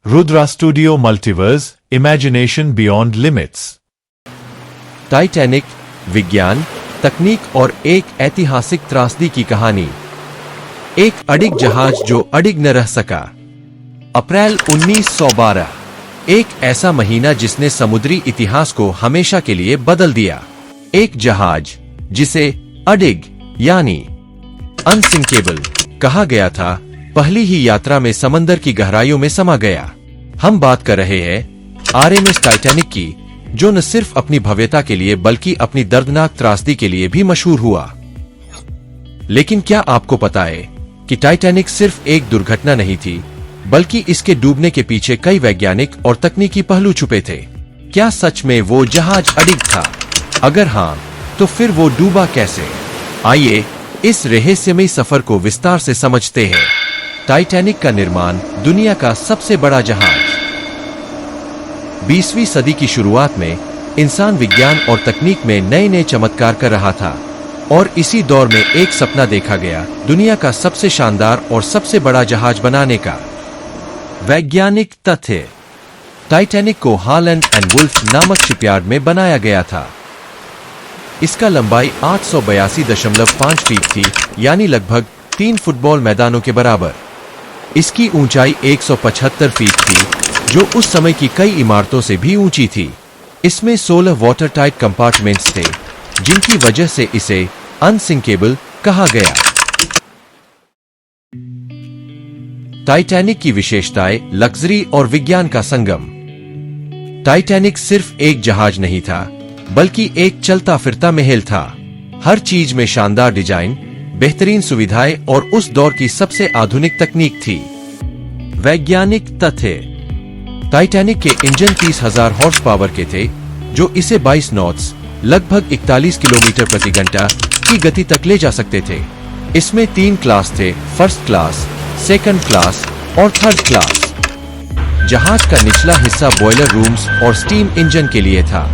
Rudra Studio Multiverse, Imagination Beyond Limits। Titanic, विज्ञान, तकनीक और एक ऐतिहासिक त्रासदी की कहानी। एक अडिग जहाज जो अडिग न रह सका। अप्रैल 1912, एक ऐसा महीना जिसने समुद्री इतिहास को हमेशा के लिए बदल दिया। एक जहाज जिसे अडिग यानी अनसिंकेबल कहा गया था, पहली ही यात्रा में समंदर की गहराइयों में समा गया। हम बात कर रहे हैं आरएमएस टाइटैनिक की, जो न सिर्फ अपनी भव्यता के लिए बल्कि अपनी दर्दनाक त्रासदी के लिए भी मशहूर हुआ। लेकिन क्या आपको पता है कि टाइटैनिक सिर्फ एक दुर्घटना नहीं थी, बल्कि इसके डूबने के पीछे कई वैज्ञानिक और तकनीकी पहलू छुपे थे। क्या सच में वो जहाज अडिग था? अगर हाँ, तो फिर वो डूबा कैसे? आइए इस रहस्यमयी सफर को विस्तार से समझते हैं। टाइटैनिक का निर्माण, दुनिया का सबसे बड़ा जहाज। 20वीं सदी की शुरुआत में इंसान विज्ञान और तकनीक में नए नए चमत्कार कर रहा था, और इसी दौर में एक सपना देखा गया, दुनिया का सबसे शानदार और सबसे बड़ा जहाज बनाने का। वैज्ञानिक तथ्य। टाइटैनिक को हॉलैंड एंड वुल्फ नामक शिपयार्ड में बनाया गया था। इसका लंबाई 882.5 फीट थी, यानी लगभग 3 फुटबॉल मैदानों के बराबर। इसकी ऊंचाई 175 फीट थी, जो उस समय की कई इमारतों से भी ऊंची थी। इसमें 16 वाटर टाइट कंपार्टमेंट्स थे, जिनकी वजह से इसे अनसिंकेबल कहा गया। टाइटैनिक की विशेषताएं, लग्जरी और विज्ञान का संगम। टाइटैनिक सिर्फ एक जहाज नहीं था, बल्कि एक चलता फिरता महल था। हर चीज में शानदार डिजाइन, बेहतरीन सुविधाएं और उस दौर की सबसे आधुनिक तकनीक थी। वैज्ञानिक तथ्य। टाइटैनिक के इंजन 30,000 हॉर्स पावर के थे, जो इसे 22 नॉट्स लगभग 41 किलोमीटर प्रति घंटा की गति तक ले जा सकते थे। इसमें 3 क्लास थे, फर्स्ट क्लास, सेकंड क्लास और थर्ड क्लास। जहाज का निचला हिस्सा बॉयलर रूम्स और स्टीम इंजन के लिए था।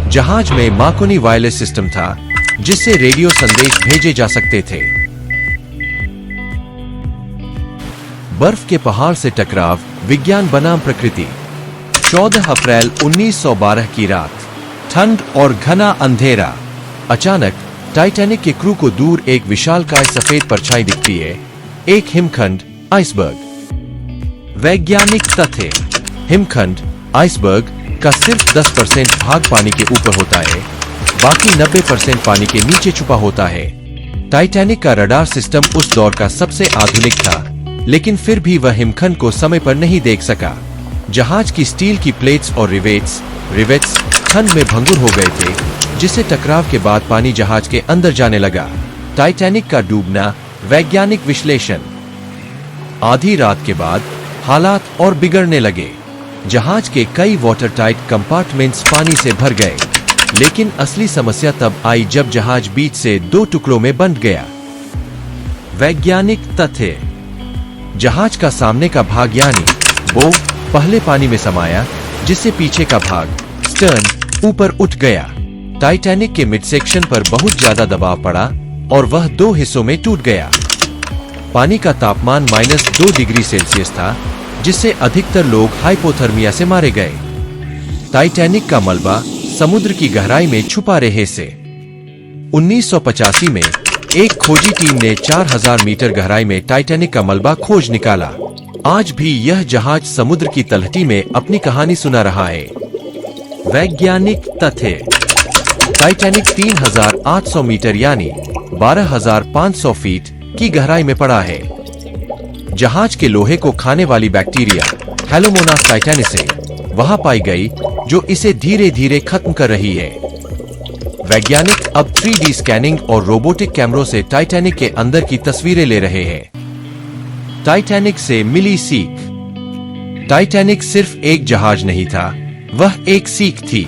जहाज में मार्कोनी वायरलेस सिस्टम था, जिससे रेडियो संदेश भेजे जा सकते थे। बर्फ के पहाड़ से टकराव, विज्ञान बनाम प्रकृति। 14 अप्रैल 1912 की रात, ठंड और घना अंधेरा। अचानक टाइटैनिक के क्रू को दूर एक विशालकाय सफेद परछाई दिखती है, एक हिमखंड, आइसबर्ग। वैज्ञानिक तथ्य। हिमखंड, आइसबर्ग का सिर्फ 10% भाग पानी के ऊपर होता है, बाकी 90% पानी के नीचे छुपा होता है। टाइटैनिक का रडार सिस्टम उस दौर का सबसे आधुनिक था, लेकिन फिर भी वह हिमखंड को समय पर नहीं देख सका। जहाज की स्टील की प्लेट्स और रिवेट्स ठंड में भंगुर हो गए थे, जिससे टकराव के बाद पानी जहाज के अंदर जाने लगा। टाइटैनिक का डूबना। वैज्ञानिक विश्लेषण। आधी रात के बाद हालात और बिगड़ने लगे। जहाज के कई वाटर टाइट कंपार्टमेंट्स पानी से भर गए, लेकिन असली समस्या तब आई जब जहाज बीच से 2 टुकड़ों में बंट गया। वैज्ञानिक तथ्य। जहाज का सामने का भाग यानी बो पहले पानी में समाया, जिससे पीछे का भाग स्टर्न ऊपर उठ गया। टाइटैनिक के मिड सेक्शन पर बहुत ज्यादा दबाव पड़ा और वह 2 हिस्सों में टूट गया। पानी का तापमान -2 डिग्री सेल्सियस था, जिससे अधिकतर लोग हाइपोथर्मिया से मारे गए। टाइटैनिक का मलबा समुद्र की गहराई में छुपा रहे से। 1985 में एक खोजी टीम ने 4000 मीटर गहराई में टाइटैनिक का मलबा खोज निकाला। आज भी यह जहाज समुद्र की तलहटी में अपनी कहानी सुना रहा है। वैज्ञानिक तथ्य। टाइटैनिक 3800 मीटर यानी 12,500 फीट की गहराई में पड़ा है। जहाज के लोहे को खाने वाली बैक्टीरिया हेलोमोनास टाइटैनिसे वहां पाई गई, जो इसे धीरे धीरे खत्म कर रही है। वैज्ञानिक अब 3D स्कैनिंग और रोबोटिक कैमरों से टाइटैनिक के अंदर की तस्वीरें ले रहे हैं। टाइटैनिक से मिली सीख। टाइटैनिक सिर्फ एक जहाज नहीं था, वह एक सीख थी।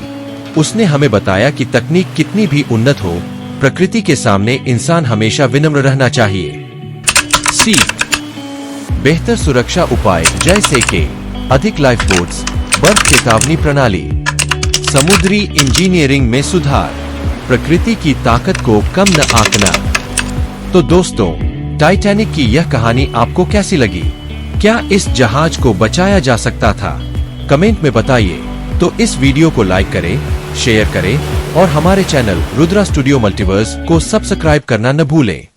उसने हमें बताया कि तकनीक कितनी भी उन्नत हो, प्रकृति के सामने इंसान हमेशा विनम्र रहना चाहिए। सीख। बेहतर सुरक्षा उपाय, जैसे कि अधिक लाइफ बोट्स, बर्फ चेतावनी प्रणाली, समुद्री इंजीनियरिंग में सुधार, प्रकृति की ताकत को कम न आंकना। तो दोस्तों, टाइटैनिक की यह कहानी आपको कैसी लगी? क्या इस जहाज को बचाया जा सकता था? कमेंट में बताइए। तो इस वीडियो को लाइक करें, शेयर करें और हमारे चैनल रुद्रा स्टूडियो मल्टीवर्स को सब्सक्राइब करना न भूलें।